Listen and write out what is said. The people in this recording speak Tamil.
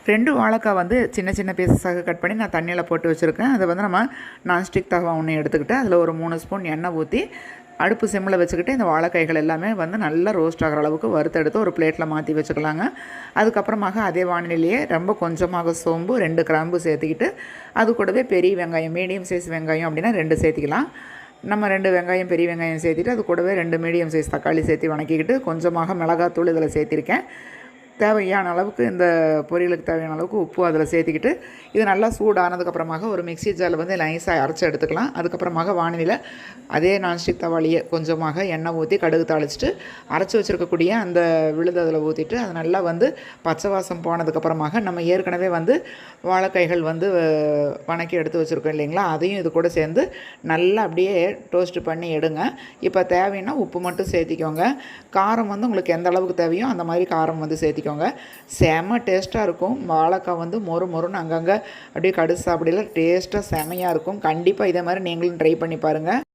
2 வாழைக்காய் வந்து சின்ன சின்ன பீசஸாக கட் பண்ணி நான் தண்ணியில் போட்டு வச்சுருக்கேன். அதை வந்து நம்ம நான்ஸ்டிக் தவா ஒன்று எடுத்துக்கிட்டு அதில் ஒரு 3 ஸ்பூன் எண்ணெய் ஊற்றி அடுப்பு சிம்மில் வச்சுக்கிட்டு இந்த வாழைக்காய்கள் எல்லாமே வந்து நல்லா ரோஸ்ட் ஆகிற அளவுக்கு வறுத்தெடுத்து ஒரு பிளேட்டில் மாற்றி வச்சுக்கலாங்க. அதுக்கப்புறமாக அதே வானிலையே ரொம்ப கொஞ்சமாக சோம்பு 2 கிராம்பு சேர்த்துக்கிட்டு அது கூடவே பெரிய வெங்காயம் மீடியம் சைஸ் வெங்காயம் அப்படின்னா 2 சேர்த்திக்கலாம். நம்ம 2 வெங்காயம் பெரிய வெங்காயம் சேர்த்துட்டு அது கூடவே 2 மீடியம் சைஸ் தக்காளி சேர்த்து வணக்கிக்கிட்டு கொஞ்சமாக மிளகாத்தூள் இதில் சேர்த்திருக்கேன். தேவையான அளவுக்கு இந்த பொரியலுக்கு தேவையான அளவுக்கு உப்பு அதில் சேர்த்துக்கிட்டு இது நல்லா சூடானதுக்கப்புறமாக ஒரு மிக்ஸி ஜாரில் வந்து நைஸாக அரைச்சி எடுத்துக்கலாம். அதுக்கப்புறமாக வானிலையில் அதே நான்ஸ்டிக் தவாலியை கொஞ்சமாக எண்ணெய் ஊற்றி கடுகு தாளிச்சிட்டு அரைச்சி வச்சுருக்கக்கூடிய அந்த விழுது அதில் ஊற்றிட்டு அது நல்லா வந்து பச்சை வாசம் போனதுக்கப்புறமாக நம்ம ஏற்கனவே வந்து வாழைக்காய்கள் வந்து வணக்கி எடுத்து வச்சுருக்கோம் இல்லைங்களா, அதையும் இது கூட சேர்ந்து நல்லா அப்படியே டோஸ்ட் பண்ணி எடுங்க. இப்போ தேவைன்னா உப்பு மட்டும் சேர்த்திக்கோங்க. காரம் வந்து உங்களுக்கு எந்த அளவுக்கு தேவையோ அந்த மாதிரி காரம் வந்து சேர்த்திக்கோங்க. செம டேஸ்ட்டாக இருக்கும். வாழைக்காய் வந்து மொறு மொறுன்னு அங்கங்கே அப்படியே கடுசு அப்படிலாம் டேஸ்ட்டாக செமையாக இருக்கும். கண்டிப்பாக இதே மாதிரி நீங்களும் ட்ரை பண்ணி பாருங்கள்.